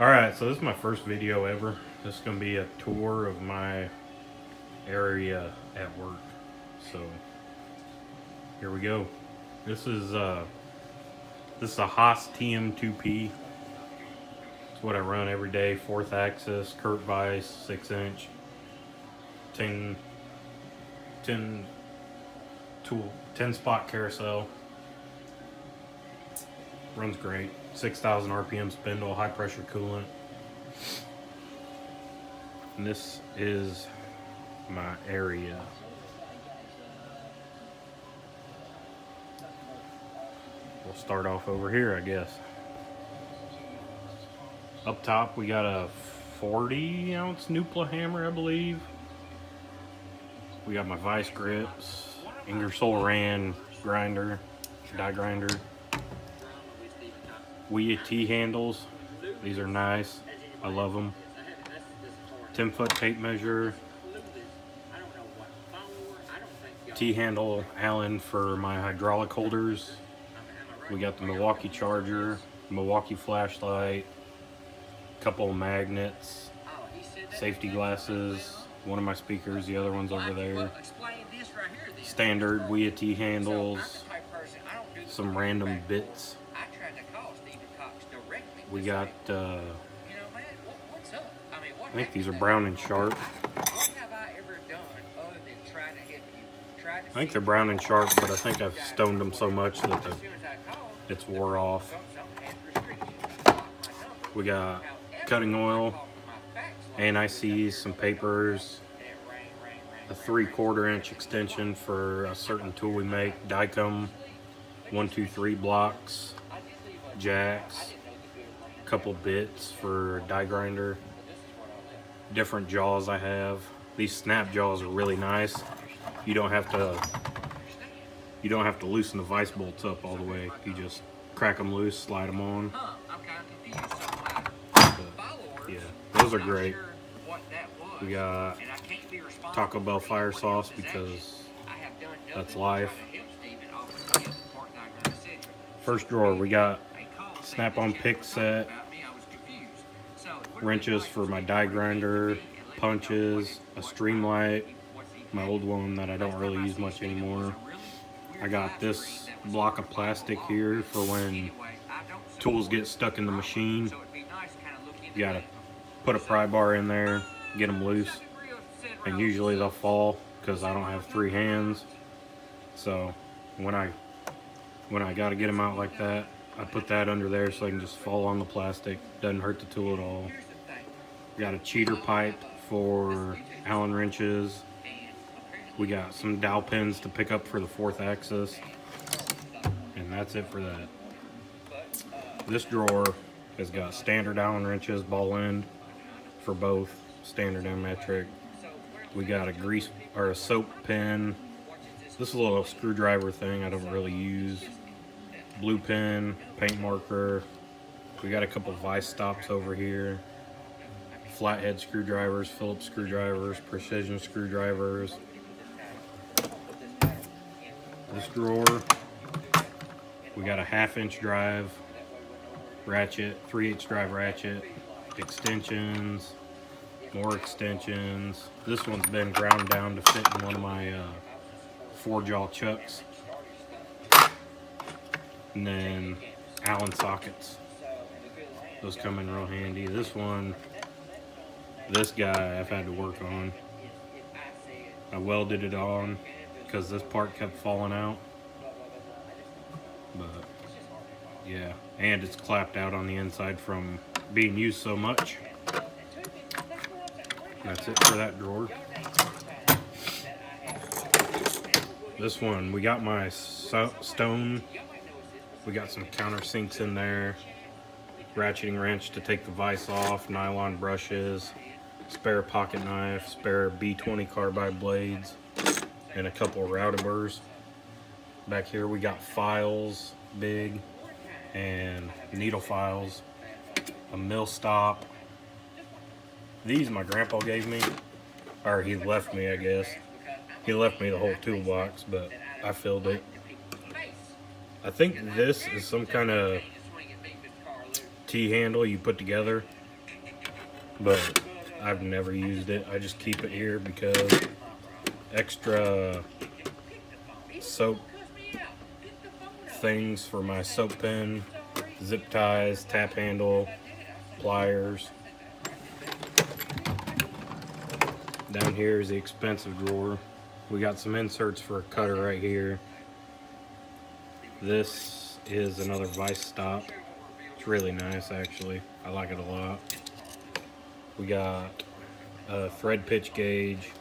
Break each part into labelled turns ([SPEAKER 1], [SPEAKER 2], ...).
[SPEAKER 1] Alright, so this is my first video ever. This is going to be a tour of my area at work. So, here we go. This is a Haas TM2P. It's what I run every day. 4th axis, Kurt Vise, 6-inch, 10 spot carousel. Runs great. 6,000 RPM spindle, high pressure coolant. And this is my area. We'll start off over here, I guess. Up top, we got a 40-ounce Nupla hammer, I believe. We got my vice grips, Ingersoll Rand grinder, die grinder. T handles. These are nice. I love them. 10-foot tape measure. T-handle Allen for my hydraulic holders. We got the Milwaukee charger, Milwaukee flashlight, couple of magnets, safety glasses, one of my speakers, the other one's over there. Standard T handles, some random bits. We got, I think these are Brown and Sharp. I think they're Brown and Sharp, but I think I've stoned them so much that it's wore off. We got cutting oil, ANICs, some papers, a 3/4 inch extension for a certain tool we make, Dicom, 1, 2, 3 blocks, jacks, couple bits for die grinder, different jaws I have. These snap jaws are really nice. You don't have to loosen the vice bolts up all the way. You just crack them loose, slide them on. But, yeah, those are great. We got Taco Bell fire sauce because that's life. First drawer, we got snap-on pick set, wrenches for my die grinder, punches, a streamlight, my old one that I don't really use much anymore. I got this block of plastic here for when tools get stuck in the machine. You gotta put a pry bar in there, get them loose, and usually they'll fall because I don't have 3 hands. So when I gotta get them out like that, I put that under there so they can just fall on the plastic. Doesn't hurt the tool at all. Got a cheater pipe for Allen wrenches. We got some dowel pins to pick up for the 4th axis. And that's it for that. This drawer has got standard Allen wrenches, ball end for both, standard and metric. We got a grease or a soap pen. This is a little screwdriver thing I don't really use. Blue pen, paint marker. We got a couple vice stops over here. Flathead screwdrivers, Phillips screwdrivers, precision screwdrivers. This drawer, we got a 1/2-inch drive ratchet, 3/8 drive ratchet, extensions, more extensions. This one's been ground down to fit in one of my 4-jaw chucks. And then Allen sockets. Those come in real handy. This guy I've had to work on. I welded it on because this part kept falling out. But yeah, and it's clapped out on the inside from being used so much. That's it for that drawer. This one, we got my stone. We got some countersinks in there, ratcheting wrench to take the vise off, nylon brushes, spare pocket knife, spare B20 carbide blades, and a couple of router burrs. Back here we got files, big, and needle files, a mill stop. These my grandpa gave me, or he left me, I guess. He left me the whole toolbox, but I filled it. I think this is some kind of T-handle you put together but I've never used it. I just keep it here because extra soap things for my soap pen, zip ties, tap handle, pliers. Down here is the expensive drawer. We got some inserts for a cutter right here. This is another vice stop. It's really nice actually. I like it a lot. We got a thread pitch gauge,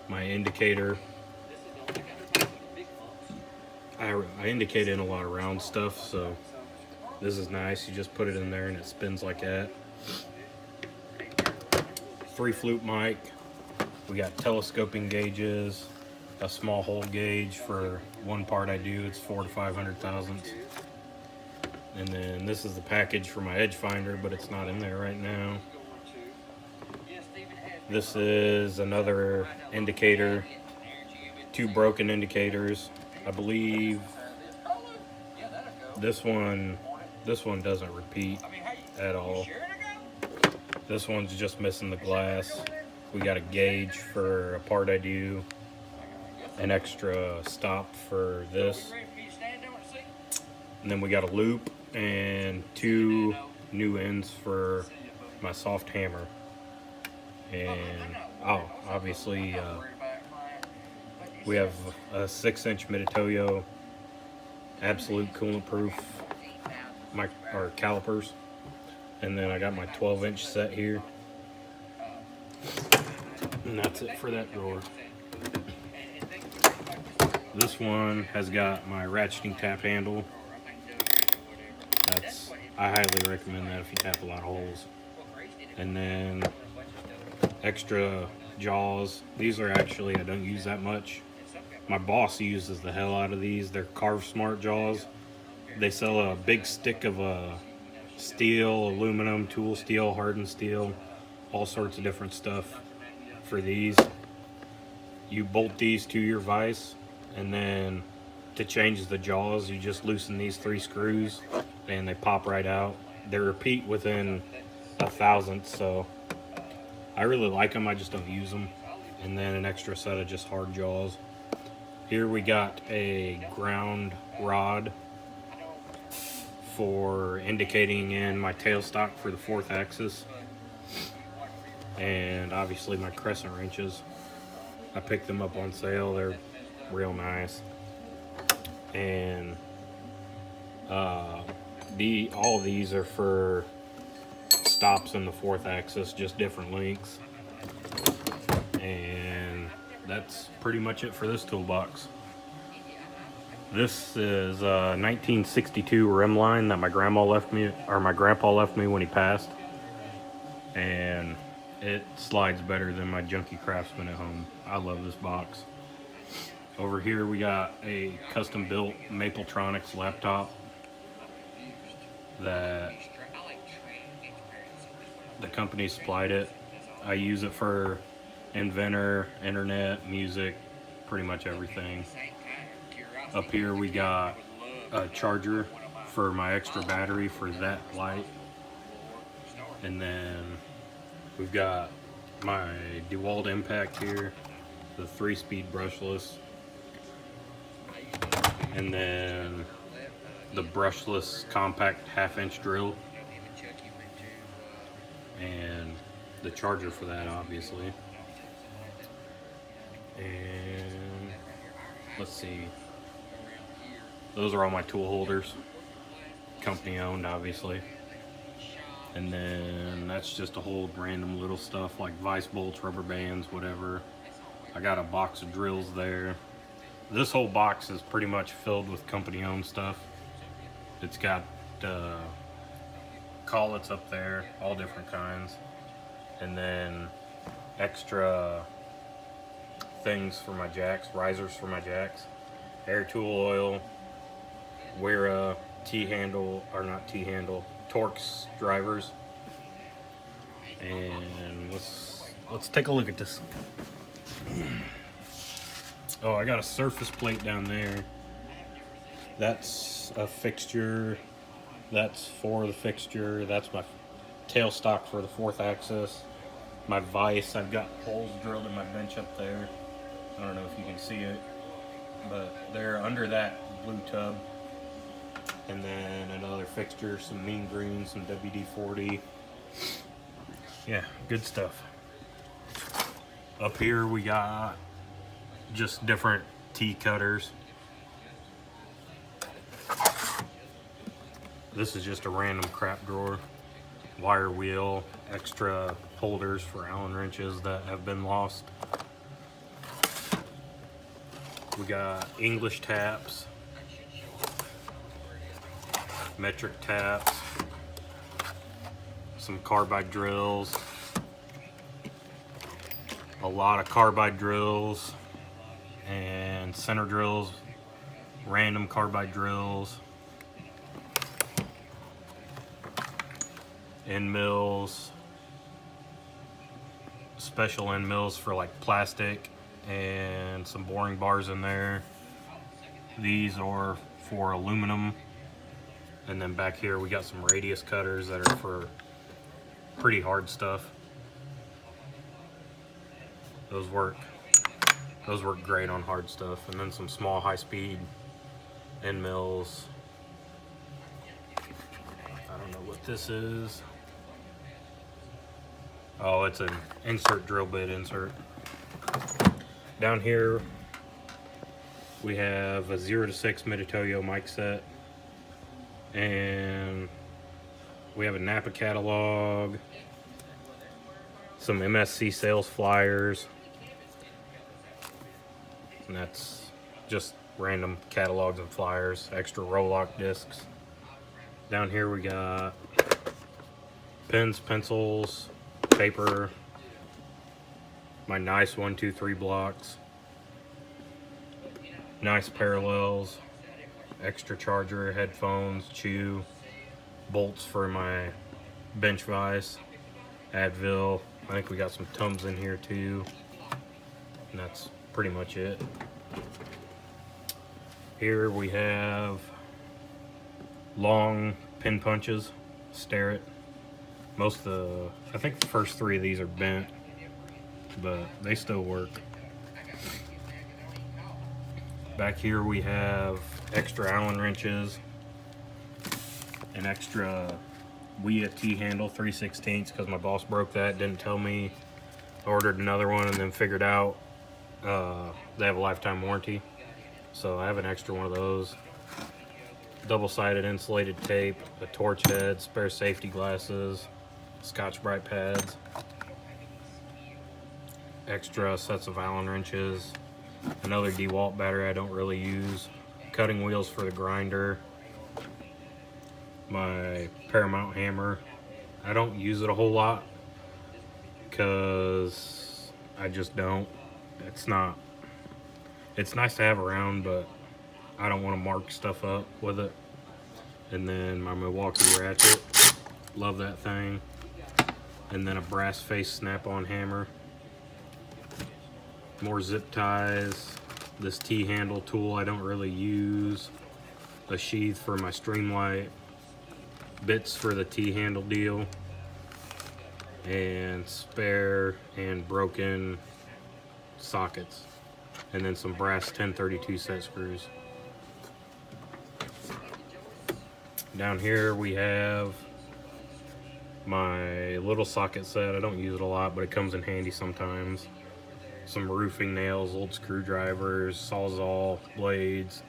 [SPEAKER 1] my indicator. I indicate in a lot of round stuff, so this is nice. You just put it in there and it spins like that. 3 flute mic. We got telescoping gauges, a small hole gauge for one part I do. It's 4 to 500 thousandths. And then this is the package for my edge finder, but it's not in there right now. This is another indicator, 2 broken indicators. I believe this one doesn't repeat at all. This one's just missing the glass. We got a gauge for a part I do, an extra stop for this, and then we got a loop and 2 new ends for my soft hammer. And obviously we have a 6-inch Mitutoyo absolute coolant proof calipers, and then I got my 12-inch set here, and that's it for that drawer. This one has got my ratcheting tap handle. I highly recommend that if you tap a lot of holes. And then extra jaws. These are actually, I don't use that much. My boss uses the hell out of these. They're Carve Smart jaws. They sell a big stick of steel, aluminum, tool steel, hardened steel, all sorts of different stuff for these. You bolt these to your vise, and then to change the jaws, you just loosen these 3 screws and they pop right out. They repeat within a thousandth, so I really like them. I just don't use them. And then an extra set of just hard jaws. Here we got a ground rod for indicating in my tailstock for the 4th axis, and obviously my crescent wrenches. I picked them up on sale. They're real nice. And all of these are for stops in the 4th axis, just different lengths. And that's pretty much it for this toolbox. This is a 1962 rim line that my grandpa left me when he passed, and it slides better than my junky Craftsman at home. I love this box. Over here we got a custom built Mapletronics laptop that the company supplied it. I use it for Inventor, internet, music, pretty much everything. Up here we got a charger for my extra battery for that light. And then we've got my DeWalt Impact here, the 3-speed brushless. And then the brushless compact 1/2-inch drill. And the charger for that, obviously. And let's see. Those are all my tool holders. Company owned, obviously. And then that's just to hold random little stuff like vice bolts, rubber bands, whatever. I got a box of drills there. This whole box is pretty much filled with company owned stuff. It's got collets up there, all different kinds. And then extra things for my jacks, risers for my jacks, air tool oil, Wera T-handle, or not T-handle, Torx drivers. And let's take a look at this. Oh, I got a surface plate down there. That's a fixture. That's for the fixture. That's tailstock for the 4th axis. My vise, I've got holes drilled in my bench up there. I don't know if you can see it, but they're under that blue tub. And then another fixture, some mean green, some WD-40. Yeah, good stuff. Up here we got just different T cutters. This is just a random crap drawer. Wire wheel, extra holders for Allen wrenches that have been lost. We got English taps, metric taps, some carbide drills, a lot of carbide drills and center drills, random carbide drills, end mills, special end mills for like plastic, and some boring bars in there. These are for aluminum. And then back here we got some radius cutters that are for pretty hard stuff. Those work great on hard stuff. And then some small high-speed end mills. I don't know what this is. Oh, it's an insert drill bit insert. Down here we have a 0 to 6 Mitutoyo mic set, and we have a Napa catalog, some MSC sales flyers, and that's just random catalogs and flyers, extra Rolock discs. Down here we got pens, pencils, paper, my nice 1, 2, 3 blocks, nice parallels, extra charger, headphones, chew, bolts for my bench vise, Advil. I think we got some Tums in here too, and that's pretty much it. Here we have long pin punches, Starrett. I think the first 3 of these are bent, but they still work. Back here we have extra Allen wrenches, an extra WIA T-handle 3/16 because my boss broke that, didn't tell me. I ordered another one and then figured out they have a lifetime warranty, so I have an extra one of those. Double-sided insulated tape, a torch head, spare safety glasses, Scotch-Brite pads, extra sets of Allen wrenches, another DeWalt battery I don't really use, cutting wheels for the grinder, my Paramount hammer. I don't use it a whole lot because I just don't. It's nice to have around, but I don't want to mark stuff up with it. And then my Milwaukee ratchet, love that thing. And then a brass face snap-on hammer. More zip ties, this T-handle tool I don't really use, a sheath for my Streamlight, bits for the T-handle deal, and spare and broken sockets, and then some brass 1032 set screws. Down here we have my little socket set. I don't use it a lot, but it comes in handy sometimes. Some roofing nails, old screwdrivers, Sawzall blades,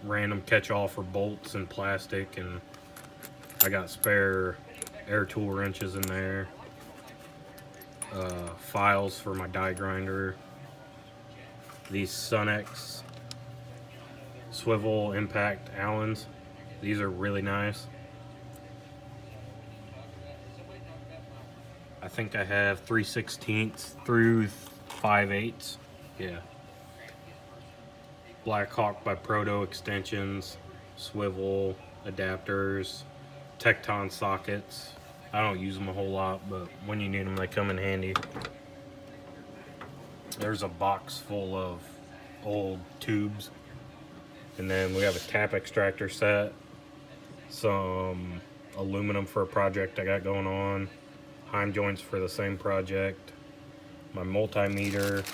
[SPEAKER 1] random catch-all for bolts and plastic, and I got spare air tool wrenches in there. Files for my die grinder. These Sunex swivel impact Allens. These are really nice. I think I have 3/16 through 5/8. Yeah. Blackhawk by Proto extensions, swivel, adapters, Tecton sockets. I don't use them a whole lot, but when you need them, they come in handy. There's a box full of old tubes. And then we have a tap extractor set, some aluminum for a project I got going on, heim joints for the same project, my multimeter,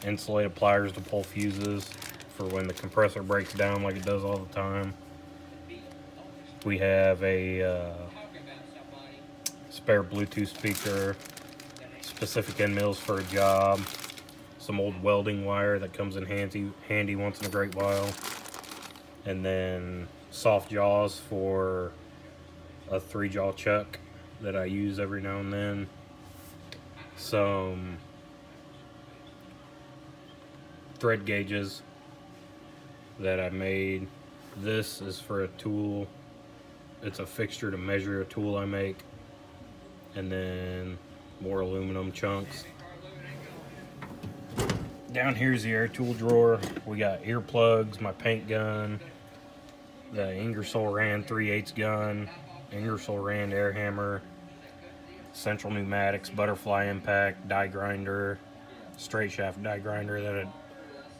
[SPEAKER 1] insulated pliers to pull fuses for when the compressor breaks down like it does all the time. We have a spare Bluetooth speaker, specific end mills for a job, some old welding wire that comes in handy once in a great while, and then soft jaws for a 3-jaw chuck that I use every now and then, some thread gauges that I made. This is for a tool. It's a fixture to measure a tool I make. And then more aluminum chunks. Down here's the air tool drawer. We got earplugs, my paint gun, the Ingersoll Rand 3/8 gun, Ingersoll Rand air hammer, Central Pneumatics butterfly impact die grinder, straight shaft die grinder that I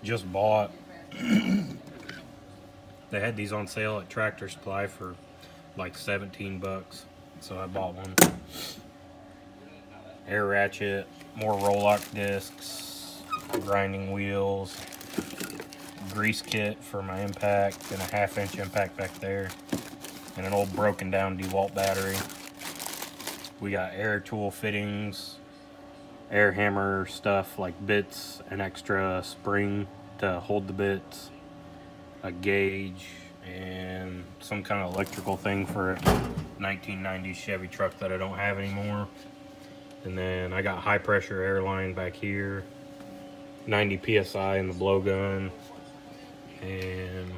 [SPEAKER 1] just bought. They had these on sale at Tractor Supply for like 17 bucks, so I bought one. Air ratchet, more roll-lock discs, grinding wheels, grease kit for my impact, and a 1/2-inch impact back there, and an old broken down DeWalt battery. We got air tool fittings, air hammer stuff like bits, an extra spring to hold the bits, a gauge, and some kind of electrical thing for a 1990s Chevy truck that I don't have anymore. And then I got high pressure air line back here, 90 psi in the blowgun, and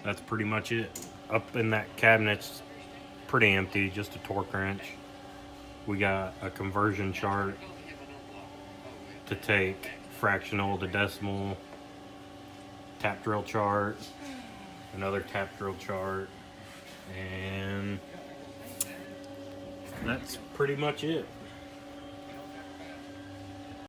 [SPEAKER 1] that's pretty much it. Up in that cabinet's pretty empty, just a torque wrench. We got a conversion chart to take fractional to decimal, tap drill chart, another tap drill chart, and that's pretty much it.